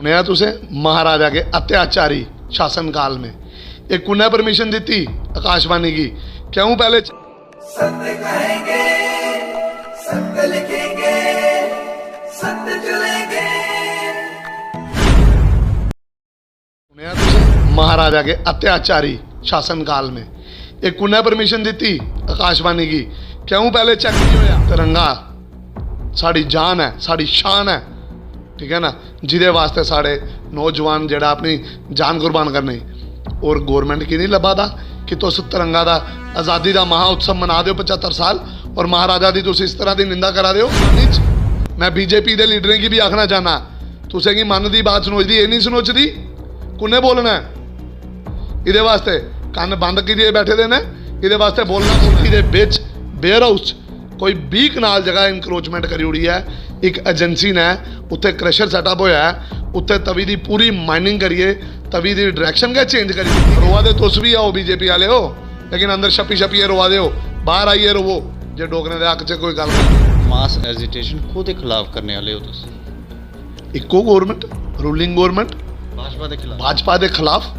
सुनया तुसे महाराजा के अत्याचारी शासनकाल में एक कुन्ने परमिशन दी थी आकाशवाणी की, क्यों पहले सत्य कहेंगे, सत्य लिखेंगे, सत्य चलेंगे। सुनया तुसे महाराजा के अत्याचारी शासनकाल में एक कुन्ने परमिशन दी थी आकाशवाणी की, क्यों पहले चेक नहीं होया। तिरंगा साड़ी जान है, साड़ी शान है, ठीक है ना, जिदे वास्ते साढ़े नौजवान जड़ा अपनी जान कुर्बान करने, और गौरमेंट की नहीं लभा था कि तुस तिरंगा दा आज़ादी का महा उत्सव मना दो 75 साल और महाराजा की तुम इस तरह की निंदा करा दो। मैं बीजेपी के लीडरें की भी आखना चाहना, तुसें की मन की बात सुनोचती ये नहीं सुनोचती, कुन्ने बोलना है ये वास्ते कन्न बंद करिए बैठे दे ने, ये वास्ते बोलना कुर्सी के बेयर हाउस कोई 20 कनाल जगह इंक्रोचमेंट करी उड़ी है, एक एजेंसी ने उत्थे क्रशर सैटअप होया है, उत्थे तवी की पूरी माइनिंग करिए, तवी की डायरैक्शन क्या चेंज करी। रोवा दे तुस भी आओ बीजेपी वाले हो, लेकिन अंदर छप्पी छप्पिए रोवा दे हो, बाहर आइए रोवो जे डोगरे के हक च कोई गल। मास एजिटेशन खुद के खिलाफ करने वाले हो तुम। इको गौरमेंट रूलिंग गौरमेंट भाजपा के खिलाफ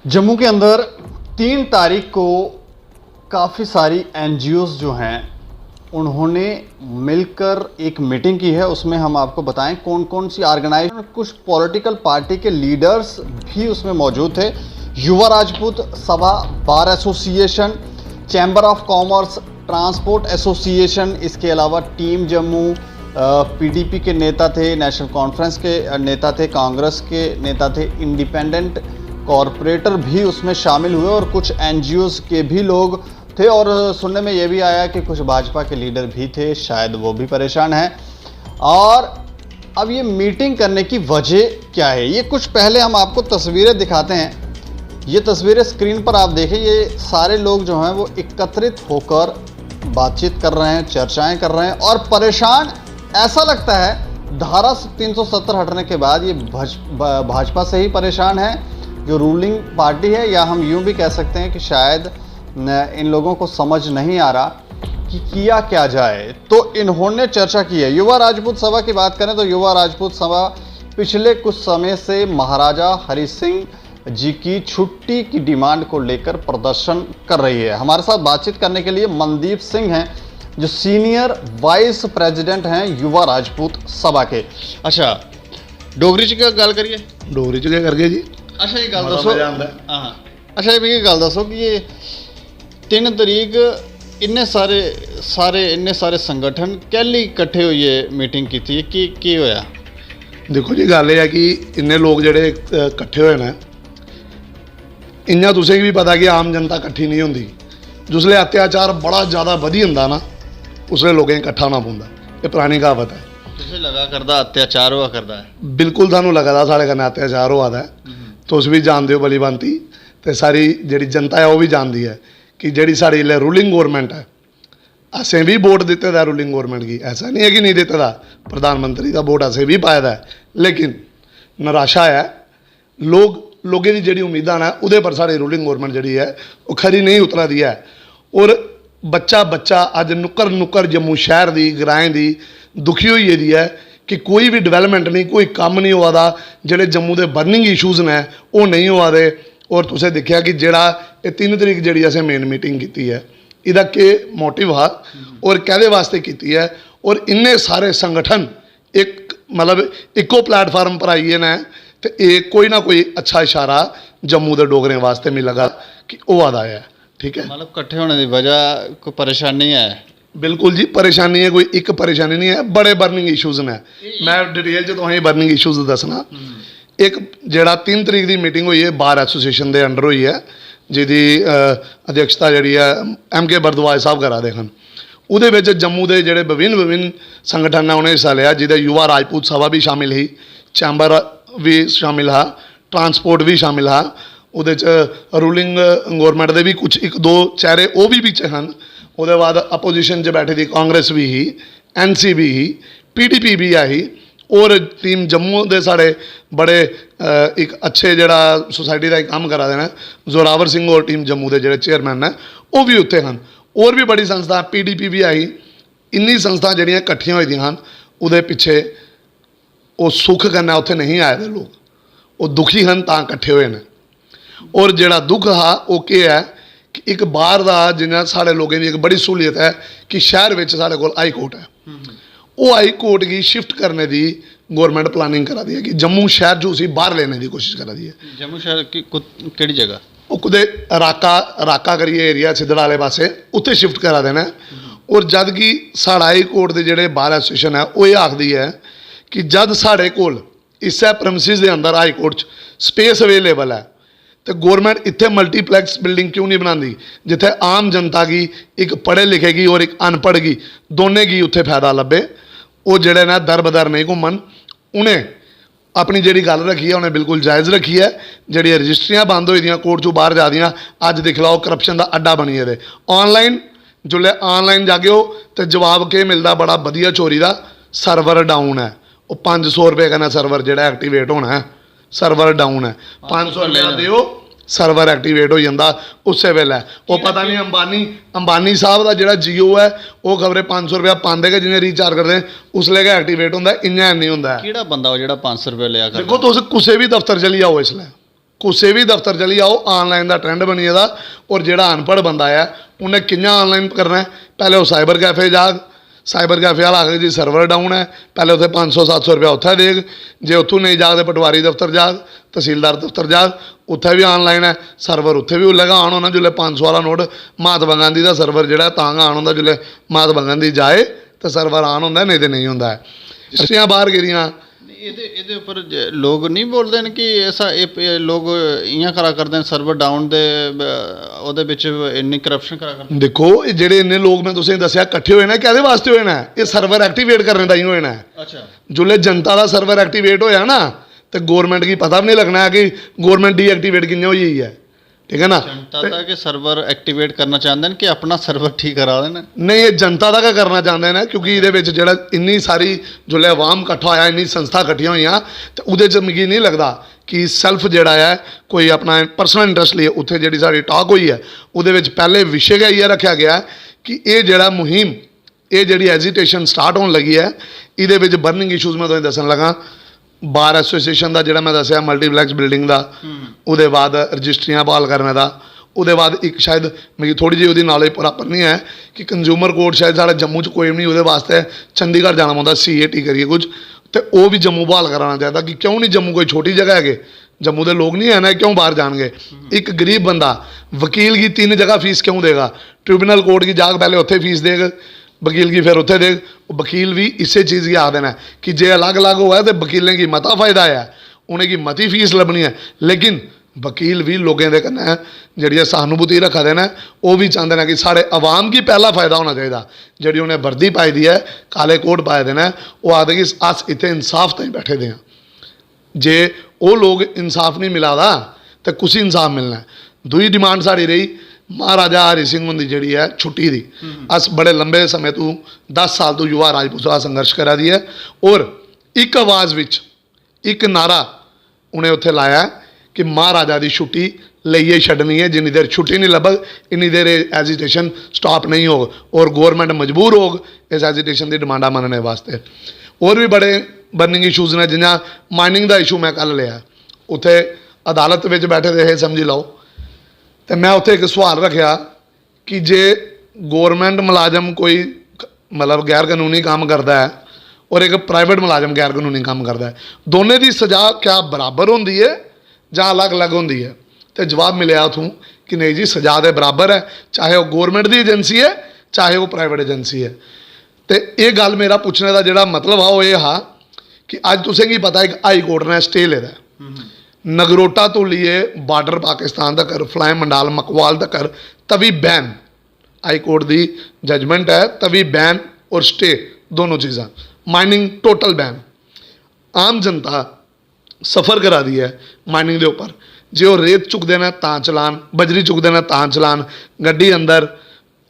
जम्मू के अंदर 3 तारीख को काफ़ी सारी एनजीओज़ जो हैं उन्होंने मिलकर एक मीटिंग की है। उसमें हम आपको बताएं कौन कौन सी ऑर्गेनाइजेशन, कुछ पॉलिटिकल पार्टी के लीडर्स भी उसमें मौजूद थे। युवा राजपूत सभा, bar association, chamber of commerce, transport association, इसके अलावा टीम जम्मू, पीडीपी के नेता थे, नेशनल कॉन्फ्रेंस के नेता थे, कांग्रेस के नेता थे, इंडिपेंडेंट कॉरपोरेटर भी उसमें शामिल हुए और कुछ एनजीओज़ के भी लोग थे। और सुनने में ये भी आया कि कुछ भाजपा के लीडर भी थे, शायद वो भी परेशान हैं। और अब ये मीटिंग करने की वजह क्या है, ये कुछ पहले हम आपको तस्वीरें दिखाते हैं। ये तस्वीरें स्क्रीन पर आप देखें, ये सारे लोग जो हैं वो एकत्रित होकर बातचीत कर रहे हैं, चर्चाएं कर रहे हैं और परेशान ऐसा लगता है धारा 370 हटने के बाद ये भाजपा से ही परेशान है जो रूलिंग पार्टी है, या हम यूं भी कह सकते हैं कि शायद इन लोगों को समझ नहीं आ रहा कि किया क्या जाए। तो इन्होंने चर्चा की है। युवा राजपूत सभा की बात करें तो युवा राजपूत सभा पिछले कुछ समय से महाराजा हरि सिंह जी की छुट्टी की डिमांड को लेकर प्रदर्शन कर रही है। हमारे साथ बातचीत करने के लिए मनदीप सिंह हैं जो सीनियर वाइस प्रेसिडेंट हैं युवा राजपूत सभा के। अच्छा, डोगरी च गल करिए। डोगरी च क्या करगे जी। अच्छा, ये गल दसो। हाँ, अच्छा, ये गल दसो कि ये 3 तरीक इन्ने सारे संगठन कैली इकट्ठे होइए मीटिंग की थी, की होया? देखो जी, गल यह है कि इन्ने लोग जेडे इकट्ठे होए ने, इन्ना तुसें भी पता कि आम जनता इकट्ठी नहीं होंदी। जिसले अत्याचार बड़ा ज़्यादा वधी होंदा ना, उसले लोगें इकट्ठा होना पौंदा। ये पुरानी कहावत है। तुसें लगा करदा अत्याचार हुआ करदा है? बिल्कुल, सानू लगदा साढ़े कन्नै अत्याचार होआ दा है। तुस भी जानते हो भली भांति, तो सारी जी जनता है वह भी जानती है कि जी साड़ी रूलिंग गौरमेंट है, असें भी वोट दिते दा रूलिंग गौरमेंट की, ऐसा नहीं है कि नहीं दिते दा। प्रधानमंत्री का वोट असें भी पाया है, लेकिन निराशा है लोगों की जी उम्मीदां ने उहदे पर साड़ी रूलिंग गौरमेंट जी है वो खरी नहीं उतरा दी है। और बच्चा अज नुक्कर नुक्कर जम्मू शहर की ग्राएं की दुखी होई गेदी है कि कोई भी डिवेलपमेंट नहीं, कोई काम नहीं हुआ दा, जेडे जम्मू के बर्निंग इशूज़ ने वो नहीं हुआ दे। और तुसें देखिया कि जेड़ा ये 3 तरीक जी असें मेन मीटिंग की है, इहदा के मोटिव हा और कहदे वास्ते की है। और इन्ने सारे संगठन एक मतलब इको प्लेटफार्म पर आइए ने, तो एक कोई ना कोई अच्छा इशारा जम्मू के डोगरें वास्ते मिल लगा कि वो आदा है। ठीक है, मतलब इकट्ठे होने की वजह कोई परेशानी है? बिल्कुल जी, परेशानी है, कोई एक परेशानी नहीं है, बड़े बर्निंग इशूज़ ने। मैं डिटेल च तुसें बर्निंग इशूज़ दसना। एक जेड़ा 3 तरीक की मीटिंग हुई है बार एसोसीएशन के अंडर हुई है, जिहदी अध्यक्षता जी है MK बरदवाज साहब करा दे हन। उहदे विच जम्मू के जोड़े विभिन्न संगठन ने उन्हें हिस्सा लिया, जिहदे युवा राजपूत सभा भी शामिल ही, चैम्बर भी शामिल हा, ट्रांसपोर्ट भी शामिल हा, ਉਹਦੇ 'ਚ ਰੂਲਿੰਗ ਗੌਰਮੈਂਟ ਦੇ ਵੀ ਕੁਝ ਇੱਕ ਦੋ ਚਿਹਰੇ ਉਹ ਵੀ ਵਿੱਚ ਹਨ। ਉਹਦੇ ਬਾਅਦ ਅਪੋਜੀਸ਼ਨ 'ਚ ਬੈਠੇ ਦੀ ਕਾਂਗਰਸ ਵੀ ਹੀ, NCB ਹੀ, PDP ਵੀ ਆਹੀ, ਔਰ ਟੀਮ ਜੰਮੂ ਦੇ ਸਾਡੇ ਬੜੇ ਇੱਕ ਅੱਛੇ ਜਿਹੜਾ ਸੁਸਾਇਟੀ ਦਾ ਕੰਮ ਕਰਾ ਦੇਣਾ ਜ਼ੋਰਾਵਰ ਸਿੰਘ ਔਰ ਟੀਮ ਜੰਮੂ ਦੇ ਜਿਹੜੇ ਚੇਅਰਮੈਨ ਨੇ ਉਹ ਵੀ ਉੱਥੇ ਹਨ। ਹੋਰ ਵੀ ਬੜੀ ਸੰਸਥਾ PDP ਵੀ ਆਈ। ਇੰਨੀ ਸੰਸਥਾ ਜਿਹੜੀਆਂ ਇਕੱਠੀਆਂ ਹੋਈਆਂ ਹਨ ਉਹਦੇ ਪਿੱਛੇ ਉਹ ਸੁੱਖ ਕਰਨਾ ਉੱਥੇ ਨਹੀਂ ਆਏ ਦੇ ਲੋਕ, ਉਹ ਦੁਖੀ ਹਨ ਤਾਂ ਇਕੱਠੇ ਹੋਏ ਨੇ। ਔਰ ਜਿਹੜਾ ਦੁੱਖ ਹੈ ਉਹ ਕੀ ਹੈ ਕਿ ਇੱਕ ਬਾਹਰ ਦਾ ਜਿੰਨਾ ਸਾਡੇ ਲੋਕਾਂ ਦੀ ਇੱਕ ਬੜੀ ਸਹੂਲੀਅਤ ਹੈ ਕਿ ਸ਼ਹਿਰ ਵਿੱਚ ਸਾਡੇ ਕੋਲ ਹਾਈ ਕੋਰਟ ਹੈ। ਉਹ ਹਾਈ ਕੋर्ट की शिफ्ट करने की गवर्नमेंट प्लानिंग करा दी है कि जम्मू शहर जो उसी बाहर लेने की कोशिश करा दी है। जम्मू शहर की किहड़ी जगह? वो कुदे राका करिए एरिया सिद्धड़ वाले पासे उत्थे शिफ्ट करा देना है। और जद कि साड़ा हाई कोर्ट के जोड़े बार एसोसीएशन है वो ये आखदी है कि जद साढ़े कोल इस प्रमिसिस के अंदर हाई कोर्ट स्पेस अवेलेबल है तो गवर्नमेंट इत्थे मल्टीपलैक्स बिल्डिंग क्यों नहीं बनाती जिथे आम जनता की एक पढ़े लिखे की और एक अनपढ़ की दोने की उत्थे फायदा लभे। वो जड़े ना दर बदर नहीं घूमन। उन्हें अपनी जी गल रखी है उन्हें बिल्कुल जायज़ रखी है। जी रजिस्ट्रियाँ बंद हुई दी कोर्ट चों बाहर जा दियाँ अज दिख लो करप्शन का अड्डा बनी है। ऑनलाइन जुल्ले ऑनलाइन जागे हो तो जवाब के मिलता बड़ा वधिया चोरी का सर्वर डाउन है। वो 500 रुपये कहना सर्वर जोड़ा एक्टिवेट होना है, सर्वर डाउन है। 500 रुपया दो सर्वर एक्टिवेट हो जाता उस वेले। वो पता नहीं अंबानी साहब का जोड़ा जियो है वो खबरें 500 रुपया पाते कि जिन्हें रिचार्ज करते उसले का एक्टिवेट होंगे, इन्ना नहीं होंगे। किहड़ा बंदा वो जिहड़ा 500 रुपया लिया करदा? देखो तुम कुछ भी दफ्तर चली आओ, इसलिए कुछ भी दफ्तर चली आओ ऑनलाइन का ट्रेंड बनी दा। और जोड़ा अनपढ़ बंदा है उन्हें कि'यां ऑनलाइन करना है, पहले वो साइबर कैफे जाग, साइबर कैफे वाला आखिर जी सर्वर डाउन है, पहले उत्थे 500-700 रुपया उत्थे देग, जे उत्थों नहीं जागते पटवारी दफ्तर जाग, तहसीलदार दफ्तर जाग, उत्थे भी ऑनलाइन है सर्वर, उत्थे भी उल्लेगा आन होना जिसले 500 वाला नोट महात्मा गांधी का सर्वर जोड़ा तां आन होंदा जिसले महात्मा गांधी जाए तो सर्वर आन होंदा, नहीं तो नहीं होंदा है। रजिस्ट्रियां बाहर गिरियां ਇਹਦੇ ਉੱਪਰ ਲੋਕ ਨਹੀਂ ਬੋਲਦੇ ਨੇ ਕਿ ਐਸਾ ਇਹ ਲੋਕ ਇਆਂ ਕਰਾ ਕਰਦੇ ਨੇ ਸਰਵਰ ਡਾਊਨ ਦੇ ਉਹਦੇ ਵਿੱਚ ਇੰਨੀ ਕਰਪਸ਼ਨ ਕਰਾ ਕਰਦੇ। देखो ये जेडे इन्ने लोग मैं तुसें दस्सिया इकट्ठे होए ने कहदे वास्ते होए ने, ये सर्वर एक्टिवेट करने ताईं होए ने। अच्छा, जुल्ले जनता का सर्वर एक्टिवेट होया ना तो गवर्नमेंट की पता भी नहीं लगना है कि गवर्नमेंट डीएक्टिवेट कि'यां होई है, ठीक है ना। जनता का कि सर्वर एक्टिवेट करना चाहते हैं कि अपना सर्वर ठीक करा देना? नहीं ये जनता का करना चाहते हैं क्योंकि ये जोड़ा इन्नी सारी जुल्ले अवाम इकट्ठा होया, इन्नी संस्था इकट्ठियां हुई तो उहदे च मिगी नहीं लगता कि सैल्फ जोड़ा है कोई अपना परसनल इंटरस्ट लिए उत्थे जी साड़ी टॉक हुई है उहदे पहले विषय का ये रखा गया कि ये जोड़ा मुहिम ये जी एजिटेशन स्टार्ट होने लगी है ये बर्निंग इशूज़ मैं तुसें दसन लगा। बार एसोसीएशन का जोड़ा मैं दसिया मल्टीपलैक्स बिल्डिंग का, उसदे बाद रजिस्ट्रियां बहाल करने का, उसदे बाद एक शायद मेरी थोड़ी जी नॉलेज प्रॉपर नहीं है कि कंज्यूमर कोर्ट शायद साढ़े जम्मू च कोई नहीं, वो वास्ते चंडीगढ़ जाना पौंदा CAT करिए कुछ, तो वो भी जम्मू बहाल कराना चाहिए कि क्यों नहीं जम्मू कोई छोटी जगह है, जम्मू के लोग नहीं है ना क्यों बाहर जाएंगे। एक गरीब बंदा वकील की 3 जगह फीस क्यों देगा, ट्रिब्यूनल कोर्ट की जाग पहले उत्थे फीस देगा, वकील की फिर उत्थे देग। वकील भी इसे चीज़ की आ देना है कि जे अलग अलग हुआ तो वकीलें की मता फायदा है, उन्हें की मती फीस लभनी है, लेकिन वकील भी लोगों के कन्नै जी सहानुभूति रखा देना वो भी चाहते हैं कि साढ़े आवाम की पहला फायदा होना चाहिए। जी उन्हें वर्दी पाई दी है काले कोट पाए देना वो आखते कि अस इतने इंसाफ ताईं बैठे दे, जे वो लोग इंसाफ नहीं मिला तो कुछ इंसाफ मिलना है। दूई डिमांड साड़ी रही महाराजा हरि सिंह उनकी जी है छुट्टी की, अस बड़े लंबे समय तो 10 साल तो युवा राजपूत संघर्ष करा दी है और एक आवाज़ विच एक नारा उन्हें उत्थे लाया कि महाराजा की छुट्टी लईए छड्डनी है, जिन्नी देर छुट्टी नहीं लभग इन्नी देर एजिटेशन स्टॉप नहीं होग और गवर्नमेंट मजबूर होग इस एजिटेशन की डिमांडा मनने वास्ते। और भी बड़े बर्निंग इशूज़ ने जिन्ना माइनिंग का इशू मैं कल लिया उत्थे अदालत में बैठे थे समझी लो, तो मैं उत्थे एक सवाल रखा कि जे गवर्नमेंट मुलाजम कोई मतलब गैर कानूनी काम करता है और एक प्राइवेट मुलाजम गैर कानूनी काम करता है, दोनों की सज़ा क्या बराबर होंदी है ਜਾਂ अलग अलग होंदी है। तो जवाब मिले उतों कि नहीं जी सज़ा तो बराबर है, चाहे वो गवर्नमेंट की एजेंसी है चाहे वो प्राइवेट एजेंसी है। तो ये गल मेरा पूछने का जोड़ा मतलब आ वो ये हा कि अज तुसें की पता एक हाई कोर्ट ने स्टे लेदा नगरोटा तो लिए बार्डर पाकिस्तान तक फ्लाई मंडाल मकवाल तक तवी बैन हाई कोर्ट की जजमेंट है, तवी बैन और स्टे दोनों चीज़ा, माइनिंग टोटल बैन। आम जनता सफ़र करा दी है माइनिंग के उपर, ਜੇ ਉਹ ਰੇਤ ਚੁੱਕਦੇ ਨੇ ਤਾਂ ਚਲਾਨ, ਬਜਰੀ ਚੁੱਕਦੇ ਨੇ ਤਾਂ ਚਲਾਨ, ਗੱਡੀ ਅੰਦਰ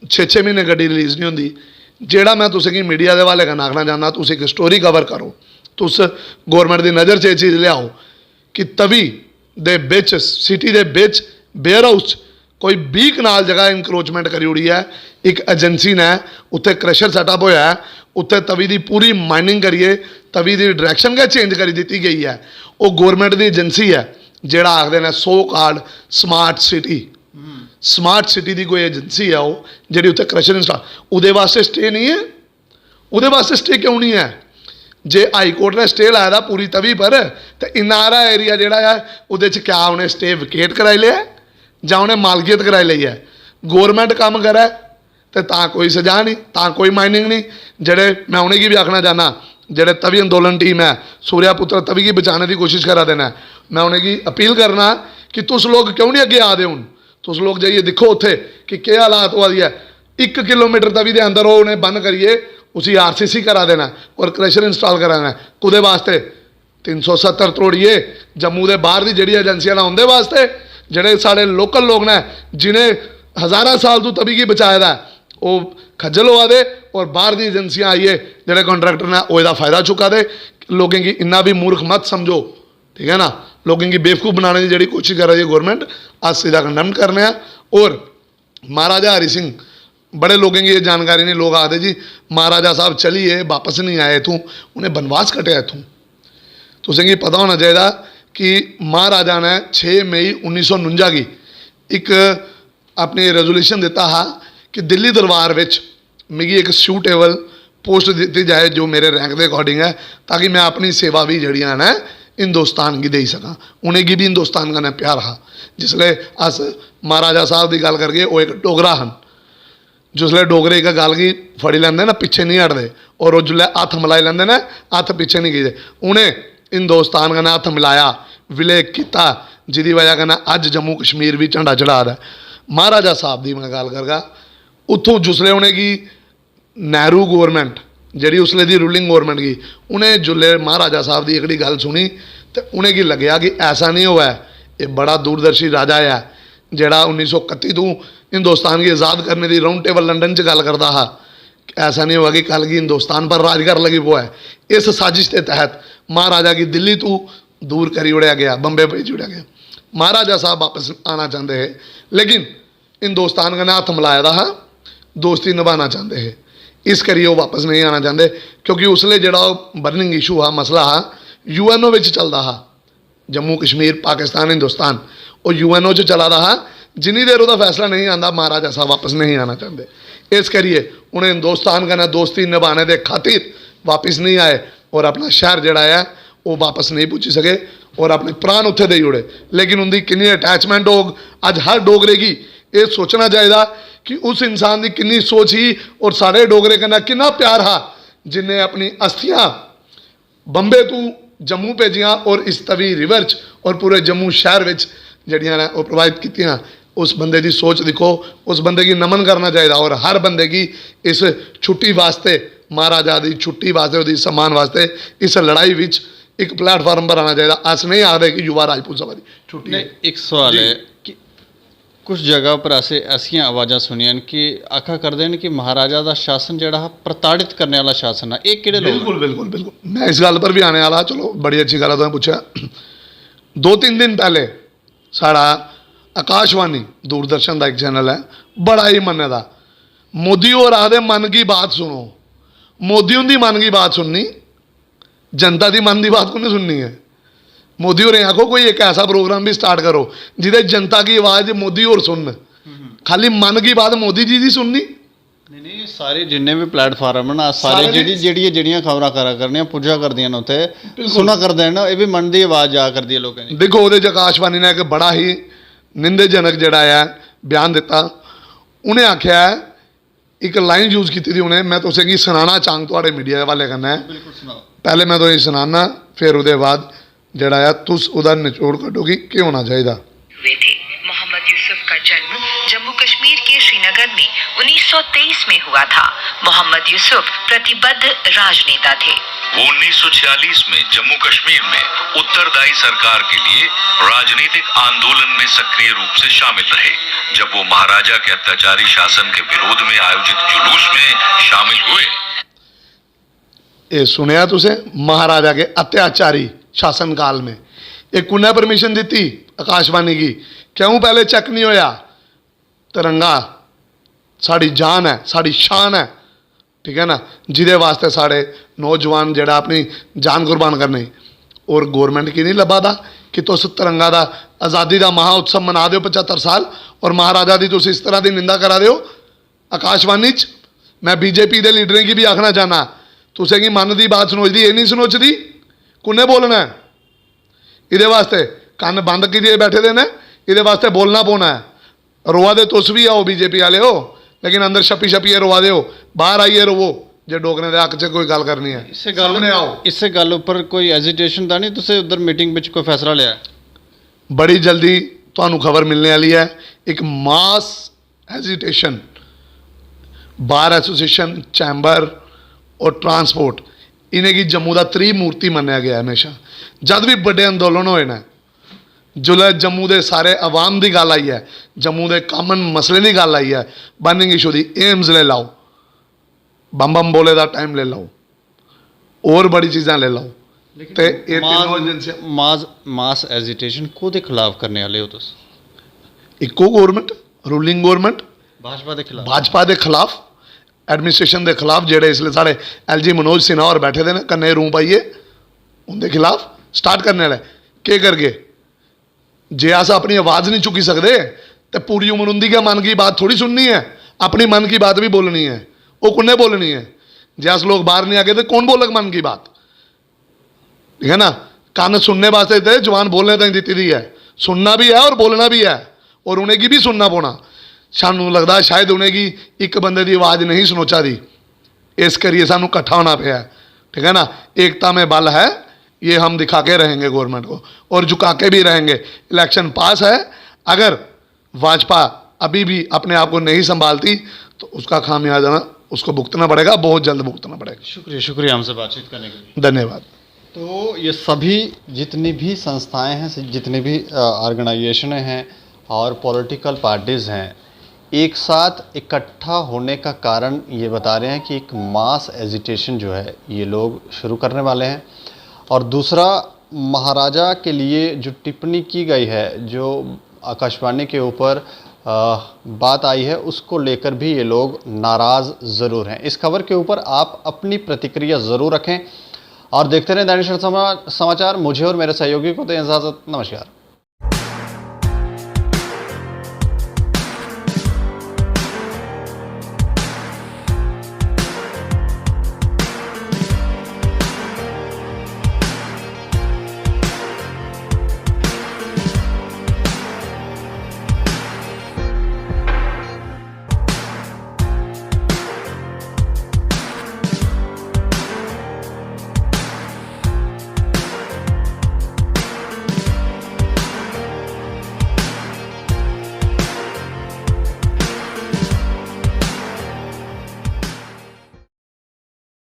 6-6 ਮਹੀਨੇ ਗੱਡੀ ਰਿਲੀਜ਼ ਨਹੀਂ ਹੁੰਦੀ। ਜਿਹੜਾ ਮੈਂ ਤੁਸੀਂ ਕਿ मीडिया ਦੇ ਵਾਲੇ ਕਨ आखना चाहना, तुम एक स्टोरी कवर करो, तुस गौरमेंट की नज़र से चीज़ लियाओ कि तवी दे बिच सिटी दे बिच बेयर हाउस कोई 20 कनाल जगह इंक्रोचमेंट करी उड़ी है। एक एजेंसी ने उत्थे क्रशर सैटअप होया है, उत्थे तवी की पूरी माइनिंग करिए, तवी की डायरैक्शन क्या चेंज करी दी गई है। वो गौरमेंट की एजेंसी है जिहड़ा आखदे ने so card smart city, smart city की कोई एजेंसी है वो जी उत्थे क्रशर इंस्टॉल, उहदे वास्ते स्टे नहीं है। उहदे वास्ते स्टे क्यों नहीं है? जे हाई कोर्ट ने स्टे लाया पूरी तवी पर, तो इनारा एरिया जोड़ा है उहदे च क्या उन्हें स्टे विकेट कराई लिया जां उन्हें मालकियत कराई ली है? गौरमेंट काम करे तो कोई सजा नहीं, तां कोई माइनिंग नहीं। जेडे मैं उन्हें की भी आखना चाहना, जेडे तवी अंदोलन टीम है सूर्या पुत्र तवी की बचाने की कोशिश करा देना, मैं उन्हें की अपील करना कि तुस लोग क्यों नहीं अगे आते? हूँ तुस लोग जाइए देखो उत्थे कि क्या हालात हुआ दी है। 1 किलोमीटर तवी के अंदर वो उन्हें बंद करिए, उसी RCC करा देना और क्रशर इंस्टॉल कराना। कुदे वास्ते 370 तोड़िए जम्मू के बाहर की जी एजेंसियां उनके वास्ते, जेडे साढ़े लोकल लोग ने जिन्हें हज़ारा साल तो तभी की बचाया है वो खज्जल हुआ दे, और बाहर की एजेंसियां आइए जेडे कॉन्ट्रैक्टर ने उसका फायदा चुका दे। लोगों की इन्ना भी मूर्ख मत समझो, ठीक है ना। लोगों की बेवकूफ़ बनाने की जी कोशिश कर रही है गवर्नमेंट, आज सीधा कंडेम करने। और महाराजा हरि सिंह, बड़े लोगों की ये जानकारी नहीं, लोग आते जी महाराजा साहब चलिए वापस नहीं आए इतों, उन्हें बनवास कटिया इतों। तुसें पता होना चाहिए कि महाराजा ने 6 मई 1949 की एक अपनी रेजोल्यूशन दिता हा कि दिल्ली दरबार विच मिगी एक सूटेबल पोस्ट दी जाए जो मेरे रैंक के अकॉर्डिंग है, ताकि मैं अपनी सेवा भी जड़ियाँ ने हिंदुस्तान की दे सका। उन्हें की भी हिंदुस्तान का प्यार हा। जिसले अस महाराजा साहब की गल करके वो एक डोगरा हैं, जिसले डोगरे एक गल की फड़ी लेंदे ना पिछे नहीं हटते, और वो जिसले हथ मिलाई लेंदे ना हथ पिछे नहीं गिरते। उन्हें हिंदुस्तान कन्नै हथ मिलाया, विलय किया, जिदी वजह कन्नै अज जम्मू कश्मीर भी झंडा चढ़ा रहा है। महाराजा साहब की मैं गल करगा, उत्थों जिसले उन्हें की नेहरू गौरमेंट जी उसले दी रूलिंग गौरमेंट की, उन्हें जुल्ले महाराजा साहब की एक गल सुनी तो उन्हें की लग्या कि ऐसा नहीं हुआ है, ये बड़ा दूरदर्शी राजा है जोड़ा 1931 तो हिंदुस्तान की आज़ाद करने की राउंड टेबल लंडन च गल करता हा। ऐसा नहीं हुआ कि कल की हिंदुस्तान पर राज कर लगी हुआ है। इस साजिश के तहत महाराजा की दिल्ली तो दूर करी उड़ाया गया, बंबे भेज उड़ाया गया। महाराजा साहब वापस आना चाहते हैं, लेकिन हिंदुस्तान का हथ मिलाया था, दोस्ती निभाना चाहते हैं, इस करिए वो वापस नहीं आना चाहते। क्योंकि उसले जो बर्निंग इशू हा, मसला हा, UNO में चलता हा, जम्मू कश्मीर पाकिस्तान हिंदुस्तान, और UNO च चला रहा। जिन्नी देर वह फैसला नहीं आता महाराजा साहब वापस नहीं आना चाहते। इस करिए उन्हें हिंदुस्तान का दोस्ती निभाने के खातिर वापस नहीं आए, और अपना शहर जड़ा है वो वापस नहीं पूछी सके, और अपने प्राण उत्थे दे उड़े। लेकिन उनकी कितनी अटैचमेंट हो, अज हर डोगरे की ये सोचना चाहिए कि उस इंसान की कितनी सोच ही, और सारे डोगरे कन्नै कितना प्यार हा, जिन्हें अपनी अस्थियां बंबे तो जम्मू भेजियां, और इस तवी रिवर च और पूरे जम्मू शहर विच जड़ियां ने प्रवाहित कीतियां। उस बंदे की सोच देखो, उस बंदे की नमन करना चाहिए, और हर बंदे की इस छुट्टी वास्ते, महाराजा की छुट्टी वास्ते, उसकी सम्मान वास्ते इस लड़ाई विच एक प्लेटफॉर्म पर आना चाहिए। अस नहीं आखते कि युवा राजपूत सभा की छुट्टी है। एक सवाल है कि कुछ जगह पर ऐसियां आवाज़ां सुनियां कि आखा करते हैं कि महाराजा का शासन जोड़ा प्रताड़ित करने वाला शासन है, ये किहड़े लोग? बिल्कुल बिल्कुल बिल्कुल, मैं इस गल पर भी आने वाला। चलो बड़ी अच्छी गल तुसें पूछा। 2-3 दिन पहले साड़ा आकाशवाणी दूरदर्शन का एक चैनल है, बड़ा ही मन्ने दा, मोदी और आखदे मन की बात सुनो। मोदी उनकी मन की बात सुननी, जनता की मन की बात को नहीं सुननी है। मोदी और आखो कोई एक ऐसा प्रोग्राम भी स्टार्ट करो जिदे जनता की आवाज़ मोदी और सुन, खाली मन की बात मोदी जी की सुननी नहीं। सारे जिन्ने भी प्लेटफार्म है ना, सारे जड़ियाँ खबरां करा करने पुजा कर दियां उत्थे सुना कर देना, ये भी मन की आवाज़ जा कर दी है लोगों ने। देखो वो आकाशवाणी ने एक बड़ा ही निंदेजनक जड़ा है बयान दिता। उन्हें आख्या है, एक लाइन यूज़ की थी उन्हें, मैं तुसें की सुनाना चाहूँ थोड़े मीडिया वाले करना है। पहले मैं तो ये सुनाना, फिर उसके बाद जड़ा है तुस उदा निचोड़ कटोगी क्या होना चाहिए। मोहम्मद यूसुफ का जन्म जम्मू कश्मीर के श्रीनगर में 1923 में हुआ था। मोहम्मद यूसुफ प्रतिबद्ध राजनेता थे। वो 1946 में जम्मू कश्मीर में उत्तरदायी सरकार के लिए राजनीतिक आंदोलन में सक्रिय रूप से शामिल रहे। जब वो महाराजा के अत्याचारी शासन के विरोध में आयोजित जुलूस में शामिल हुए। ये सुनिया तुसे महाराजा के अत्याचारी शासन काल में एक कुने परमिशन दी आकाशवाणी की, क्यों पहले चेक नहीं होया? तिरंगा साड़ी जान है, साड़ी शान है, ठीक है ना, जिदे वास्ते साढ़े नौजवान जड़ा अपनी जान कुर्बान करने, और गौरमेंट की नहीं लभा दा कि तुस तिरंगा दा आज़ादी का महा उत्सव मना दो 75 साल और महाराजा की तुस इस तरह की निंदा करा दो आकाशवाणी च। मैं बीजेपी के लीडरें की भी आखना चाहना, तुसें की मन की बात सुनोचती, ये नहीं सुनोचती, कुन्ने बोलना है? ये वास्ते कन्न बंद कीजिए बैठे दे ने, ये वास्ते बोलना पौना है। रोआ दे तुस भी आओ बीजेपी वाले हो, लेकिन अंदर छपी छपिए रोआ दे हो, बाहर आइए रोवो जे डोगरे दे हक च कोई गल करनी है। सामने आओ। इससे गल उपर कोई एजिटेशन दा नहीं, तुसे उधर मीटिंग विच कोई फैसला लिया? बड़ी जल्दी तुहानू खबर मिलने वाली है। एक मास एजिटेशन बार एसोसिएशन, चैंबर और ट्रांसपोर्ट, इन्हें की जम्मू का त्रिमूर्ति मन्या गया हमेशा। जब भी बड़े अंदोलन होए ना, जुले जम्मू के सारे आवाम की गल आई है, जम्मू के कामन मसले की गल आई है, बर्निंग इशू की, एम्स ले लाओ, बम बम बोले का टाइम ले लो, और बड़ी चीज़ां ले लो, ते ये तीनों एजेंसियां मास एजिटेशन कोदे खिलाफ करने वाले हो तुस? इको गौरमेंट, रूलिंग गौरमेंट, भाजपा के खिलाफ, एडमिनिस्ट्रेशन के खिलाफ, जेडे इसलिए साढ़े LG मनोज सिन्हा और बैठे दे कन्ने रूं पाइए, उनके खिलाफ स्टार्ट करने वाले के करके। जे अस अपनी आवाज़ नहीं चुकी सकते तो पूरी उम्र उनकी क्या मन की बात थोड़ी सुननी है, अपनी मन की बात भी बोलनी है। वो कुन्ने बोलनी है? जे अस लोग बाहर नहीं आ गए तो कौन बोलक मन की बात, ठीक है ना। कान सुनने वास्ते तो जवान बोलने तक दी दी है, सुनना भी है और बोलना भी है, और उन्हें की भी सुनना पौना। सानू लगता शायद उन्हें की एक बंदे की आवाज़ नहीं सुनोचा दी, इस करिए सानू इकट्ठा होना पाया, ठीक है ना। एकता में बल है, ये हम दिखा के रहेंगे गवर्नमेंट को, और झुका के भी रहेंगे। इलेक्शन पास है, अगर भाजपा अभी भी अपने आप को नहीं संभालती तो उसका खामियाजा उसको भुगतना पड़ेगा, बहुत जल्द भुगतना पड़ेगा। शुक्रिया हमसे बातचीत करने के लिए, धन्यवाद। तो ये सभी जितनी भी संस्थाएं हैं, जितनी भी ऑर्गेनाइजेशनें हैं और पॉलिटिकल पार्टीज़ हैं, एक साथ इकट्ठा होने का कारण ये बता रहे हैं कि एक मास एजिटेशन जो है ये लोग शुरू करने वाले हैं। और दूसरा, महाराजा के लिए जो टिप्पणी की गई है, जो आकाशवाणी के ऊपर बात आई है, उसको लेकर भी ये लोग नाराज़ ज़रूर हैं। इस खबर के ऊपर आप अपनी प्रतिक्रिया ज़रूर रखें और देखते रहें दैनिक समाचार। मुझे और मेरे सहयोगी को दें इजाज़त। नमस्कार।